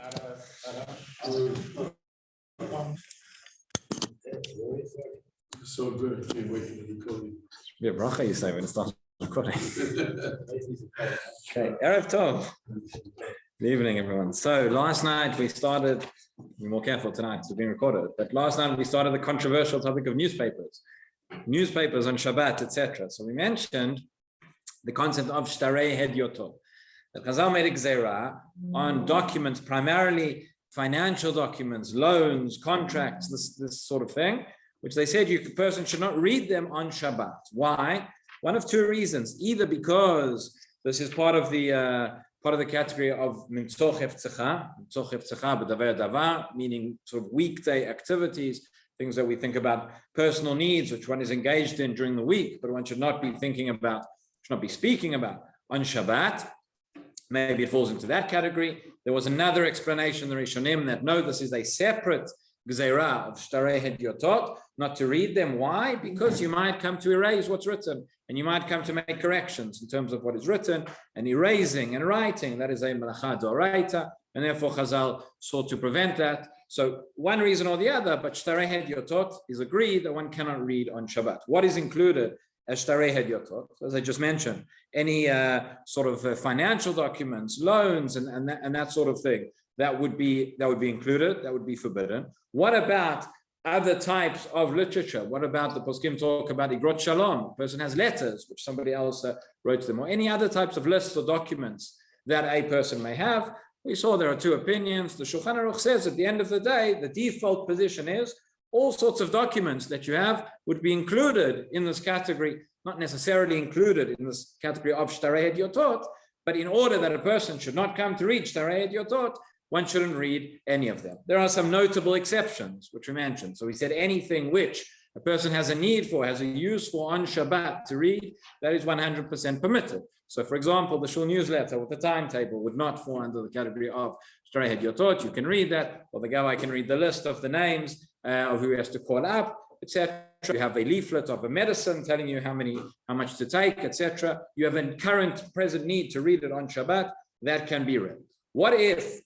So good. I can't wait for the recording. Yeah, bracha you say when it starts recording. Okay, Erev Tov. Good evening, everyone. So last night we started, be more careful tonight, it's being recorded, but last night we started the controversial topic of newspapers on Shabbat, etc. So we mentioned the concept of shtarei hedyotot. That Chazal made a gzeira on documents, primarily financial documents, loans, contracts, this sort of thing, which they said a person should not read them on Shabbat. Why? One of two reasons. Either because this is part of the category of Mincha b'davar davar, meaning sort of weekday activities, things that we think about personal needs, which one is engaged in during the week, but one should not be speaking about on Shabbat. Maybe it falls into that category. There was another explanation, the Rishonim, that no, this is a separate gzeira of shtarei hedyotot, not to read them. Why? Because you might come to erase what's written, and you might come to make corrections in terms of what is written, and erasing and writing, that is a melacha d'oraita, and therefore Chazal sought to prevent that. So one reason or the other, but shtarei hedyotot is agreed that one cannot read on Shabbat. What is included as shtarei hedyotot? As I just mentioned, any sort of financial documents, loans, and that sort of thing, that would be included, that would be forbidden. What about other types of literature? What about the poskim talk about igrot shalom? A person has letters which somebody else wrote to them, or any other types of lists or documents that a person may have. We saw there are two opinions. The Shulchan Aruch says at the end of the day, the default position is all sorts of documents that you have would be included in this category, not necessarily included in this category of shtarei hedyotot, but in order that a person should not come to read shtarei hedyotot, one shouldn't read any of them. There are some notable exceptions, which we mentioned. So we said anything which a person has a need for, has a use for on Shabbat to read, that is 100% permitted. So for example, the Shul newsletter with the timetable would not fall under the category of shtarei hedyotot. You can read that, or the Gabbai can read the list of the names of who he has to call up, etc. You have a leaflet of a medicine telling you how much to take, etc. You have a current present need to read it on Shabbat, that can be read. What if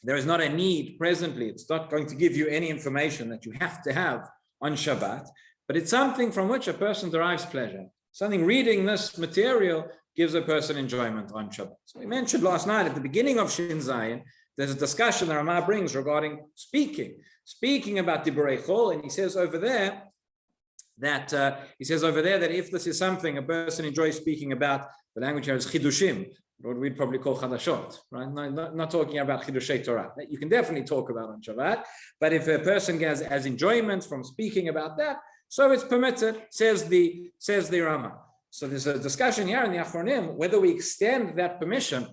there is not a need presently? It's not going to give you any information that you have to have on Shabbat, but it's something from which a person derives pleasure. Something reading this material gives a person enjoyment on Shabbat. So we mentioned last night at the beginning of Shin Zayin, there's a discussion that Ramah brings regarding speaking about Diburei Chol, and he says over there that if this is something a person enjoys speaking about, the language here is chidushim, what we'd probably call chadashot, right? Not talking about chidushei Torah. You can definitely talk about on Shabbat, but if a person has enjoyment from speaking about that, so it's permitted, says the Rama. So there's a discussion here in the Achronim whether we extend that permission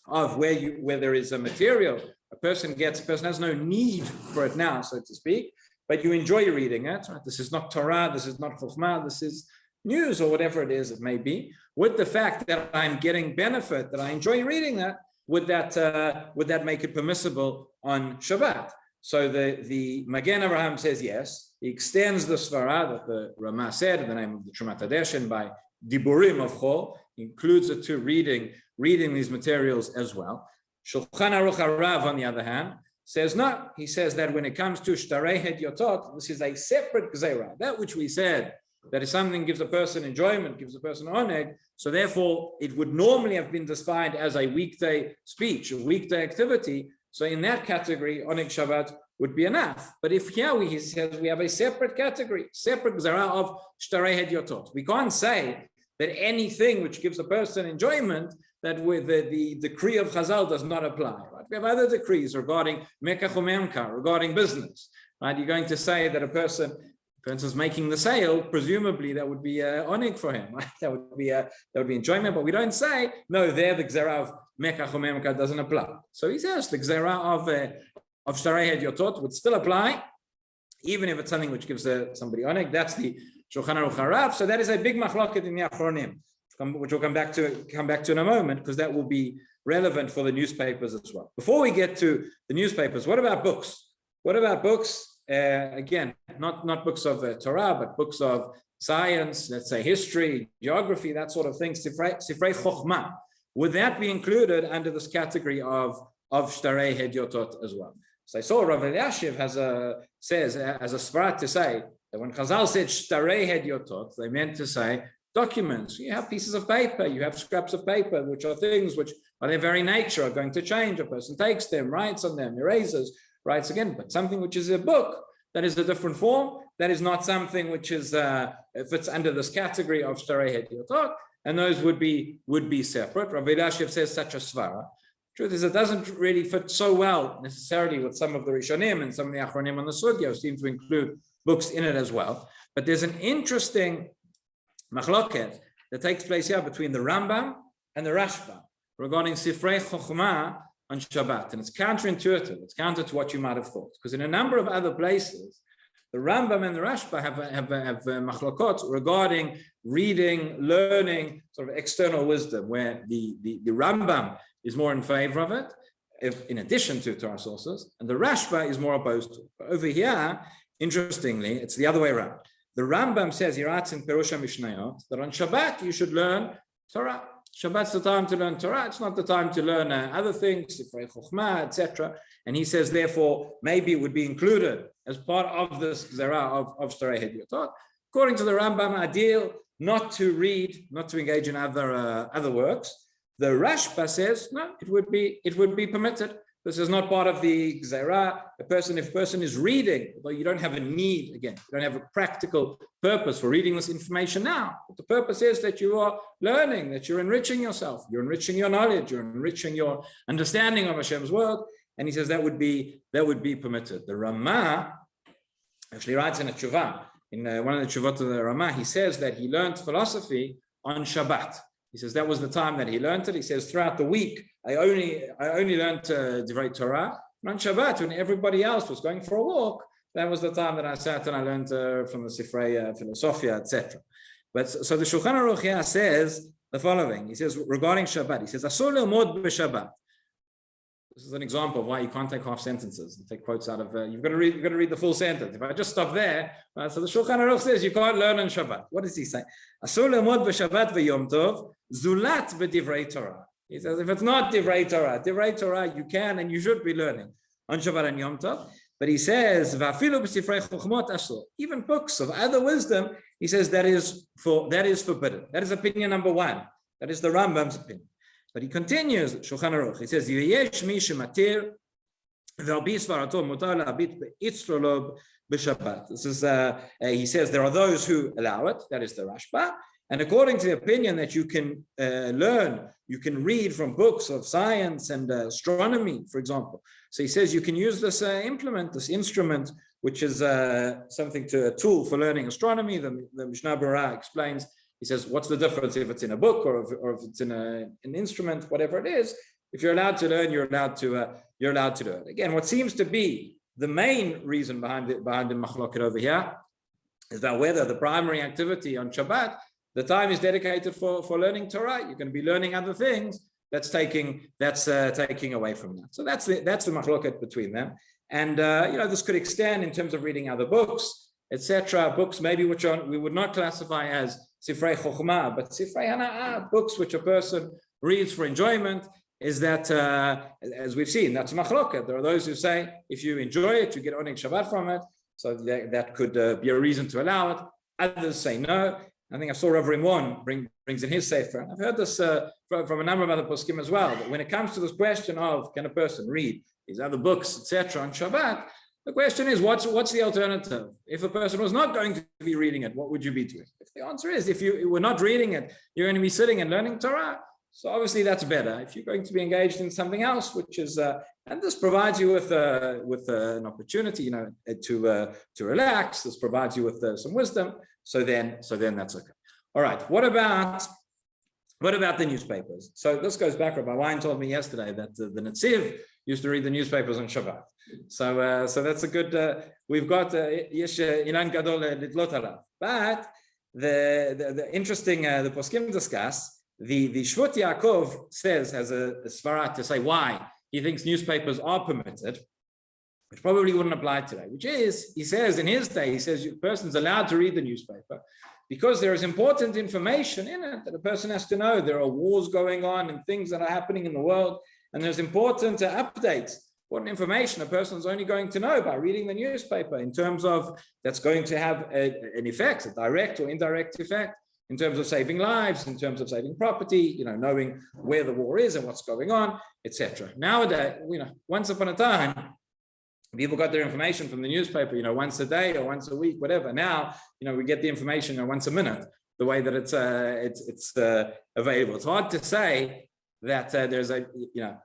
of where there is a material a person has no need for it now, so to speak, but you enjoy reading it. Right? This is not Torah, this is not Chokhmah, this is news or whatever it is it may be. With the fact that I'm getting benefit, that I enjoy reading that, would that make it permissible on Shabbat? So the Magen Avraham says yes. He extends the svara that the Ramah said in the name of the Trumat Hadeshen by Diburim of Chol, includes it to reading these materials as well. Shulchan Aruch Harav, on the other hand, says no. He says that when it comes to shtarei hedyotot, this is a separate gzeira. That which we said, that if something gives a person enjoyment, gives a person oneg, so therefore it would normally have been defined as a weekday speech, a weekday activity. So in that category, oneg Shabbat would be enough. But if here he says we have a separate category, separate gzeira of shtarei hedyotot, we can't say that anything which gives a person enjoyment, that with the decree of Chazal does not apply. Right? We have other decrees regarding mekach umemka, regarding business. Right? You're going to say that a person, for instance, making the sale, presumably that would be oneg for him. Right? That would be enjoyment. But we don't say no. There the gzera of mekach umemka doesn't apply. So he says the gzera of shtarei hedyotot would still apply, even if it's something which gives somebody oneg. That's the Shulchan Aruch Harav. So that is a big machloket in the Achronim, which we'll come back to in a moment, because that will be relevant for the newspapers as well. Before we get to the newspapers, what about books? What about books? Again, not books of Torah, but books of science, let's say history, geography, that sort of thing, Sifrei Chokhmah. Would that be included under this category of of Shtarei Hedyotot as well. So I saw Rav Elyashiv says as a svarat to say that when Chazal said Shtarei Hedyotot, they meant to say documents. You have pieces of paper, you have scraps of paper, which are things which by their very nature are going to change. A person takes them, writes on them, erases, writes again. But something which is a book, that is a different form. That is not something which is fits under this category of Shtarei Hedyotot, and those would be separate. Rabbi Elyashiv says such a svara. Truth is, it doesn't really fit so well necessarily with some of the Rishonim and some of the Achronim on the Sugya, seem to include books in it as well. But there's an interesting machloket that takes place here between the Rambam and the Rashba regarding Sifrei Chokhmah on Shabbat. And it's counterintuitive. It's counter to what you might have thought. Because in a number of other places, the Rambam and the Rashba have machlokot regarding reading, learning, sort of external wisdom, where the Rambam is more in favor of it, in addition to Torah sources, and the Rashba is more opposed to it. But over here, interestingly, it's the other way around. The Rambam says, he writes in Perusha Mishnayot, that on Shabbat you should learn Torah. Shabbat's the time to learn Torah. It's not the time to learn other things, Sifrei Chokhmah, etc. And he says, therefore, maybe it would be included as part of this Zerah of Shtarei Hedyotot. According to the Rambam, ideal not to read, not to engage in other works. The Rashba says, no, it would be permitted. This is not part of the Gzeirah. If a person is reading, though you don't have a need, again, you don't have a practical purpose for reading this information now. But the purpose is that you are learning, that you're enriching yourself, you're enriching your knowledge, you're enriching your understanding of Hashem's word. And he says that would be permitted. The Ramah actually writes in a tshuva, in one of the tshuvat of the Ramah, he says that he learned philosophy on Shabbat. He says that was the time that he learned it. He says throughout the week, I only learned Divrei Torah. And on Shabbat, when everybody else was going for a walk, that was the time that I sat and I learned from the Sifrei Philosophia, etc. But so the Shulchan Aruch here says the following. He says regarding Shabbat, he says, Asur le'mod b'Shabbat. This is an example of why you can't take half sentences and take quotes out of. You've got to read the full sentence. If I just stop there, so the Shulchan Aruch says you can't learn on Shabbat. What does he say? Asur le'mod b'Shabbat v'Yom Tov zulat b'divrei Torah. He says if it's not divrei Torah, you can and you should be learning on Shabbat and Yom Tov. But he says v'afilu b'sifrei chokhmot asur. Even books of other wisdom, he says that is forbidden. That is opinion number one. That is the Rambam's opinion. But he continues, Shulchan Aruch, he says, Yesh mi shematir v'albi svarato mutar la'abit be'itzrolob b'Shabbat. This is, he says, there are those who allow it, that is the Rashba, and according to the opinion that you can learn, you can read from books of science and astronomy, for example. So he says you can use this implement, this instrument, which is a tool for learning astronomy. The Mishnah Berurah explains. He says, what's the difference if it's in a book or if it's in an instrument, whatever it is? If you're allowed to learn, you're allowed to do it. Again, what seems to be the main reason behind the machloket over here is that whether the primary activity on Shabbat, the time is dedicated for learning Torah. You're going to be learning other things. That's taking away from that. So that's the machloket between them. And this could extend in terms of reading other books, etc. Books maybe which we would not classify as Sifrei Chokhmah, but Sifrei Hana'ah, books which a person reads for enjoyment, is that, as we've seen, that's machloket. There are those who say, if you enjoy it, you get oneg Shabbat from it, so that could be a reason to allow it. Others say no. I think I saw Rav Rimon brings in his sefer. I've heard this from a number of other poskim as well, but when it comes to this question of, can a person read these other books, etc., on Shabbat, the question is, what's the alternative? If a person was not going to be reading it, what would you be doing? If the answer is, if you were not reading it, you're going to be sitting and learning Torah. So obviously that's better. If you're going to be engaged in something else, which is, and this provides you with an opportunity, to relax. This provides you with some wisdom. So then that's okay. All right. What about the newspapers? So this goes back. Rabbi Wein told me yesterday that the Netziv used to read the newspapers on Shabbat. So that's a good. We've got yesh ilan gadol litlot alav. But the interesting the poskim discuss the Shvut Yaakov says has a svara to say why he thinks newspapers are permitted, which probably wouldn't apply today. Which is, he says in his day, a person's allowed to read the newspaper because there is important information in it that a person has to know. There are wars going on and things that are happening in the world. And there's important updates, important information a person's only going to know by reading the newspaper in terms of that's going to have an effect, a direct or indirect effect, in terms of saving lives, in terms of saving property, knowing where the war is and what's going on, etc. Nowadays, once upon a time, people got their information from the newspaper, once a day or once a week, whatever. Now, we get the information once a minute, the way that it's available. It's hard to say that there's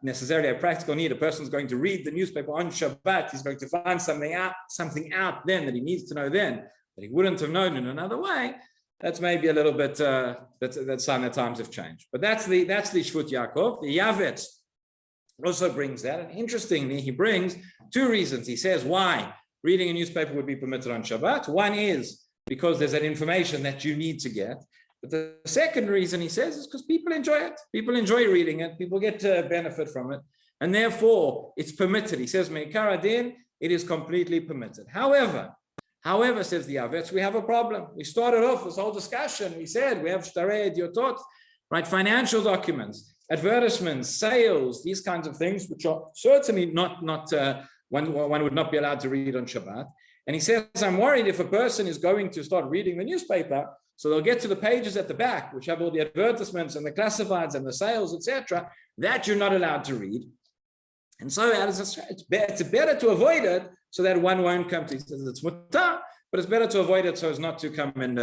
necessarily a practical need. A person's going to read the newspaper on Shabbat. He's going to find something out then that he needs to know then that he wouldn't have known in another way. That's maybe a little bit that sign that times have changed. But that's the Shvut Yaakov. The Yavetz also brings that. And interestingly, he brings two reasons. He says why reading a newspaper would be permitted on Shabbat. One is because there's that information that you need to get. But the second reason he says is because people enjoy it. People enjoy reading it. People get benefit from it. And therefore, it's permitted. He says, Meikar Adin, it is completely permitted. However, says the Yavetz, we have a problem. We started off this whole discussion. We said we have Shtarei Diotot, right? Financial documents, advertisements, sales, these kinds of things, which are certainly not one would not be allowed to read on Shabbat. And he says, I'm worried if a person is going to start reading the newspaper, so they'll get to the pages at the back, which have all the advertisements and the classifieds and the sales, etc., that you're not allowed to read. And so it's better to avoid it so that one won't come to. He says it's mutar, but it's better to avoid it so as not to come and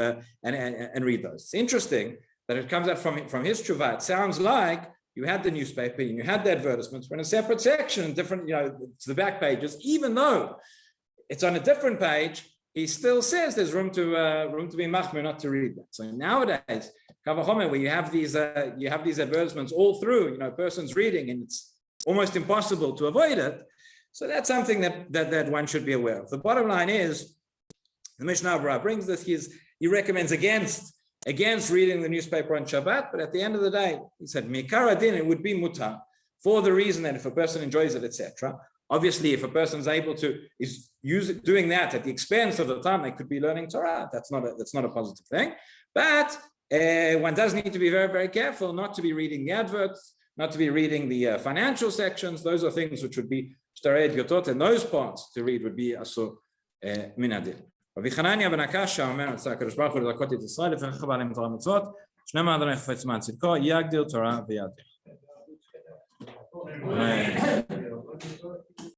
read those. It's interesting that it comes out from his tshuva. It sounds like you had the newspaper and you had the advertisements, but in a separate section, different, it's the back pages, even though it's on a different page, he still says there's room to be machmir, not to read that. So nowadays, Kavachomer, where you have these advertisements all through, a person's reading and it's almost impossible to avoid it. So that's something that one should be aware of. The bottom line is, the Mishnah Berurah brings this. He recommends against reading the newspaper on Shabbat, but at the end of the day, he said Meikar Adin, it would be mutar for the reason that if a person enjoys it, etc. Obviously, if a person's able to doing that at the expense of the time they could be learning Torah, that's not a positive thing. But one does need to be very, very careful not to be reading the adverts, not to be reading the financial sections. Those are things which would be Shtarei Yotot, and those parts to read would be Asur Minadil. Rabbi Chananya ben Akasha אומר, הקדוש ברוך הוא לזכות את ישראל לפי חבל עם תורה מצוות, 12 אדוני חפץ למען צדקו, יגדיל תורה ויאדיר.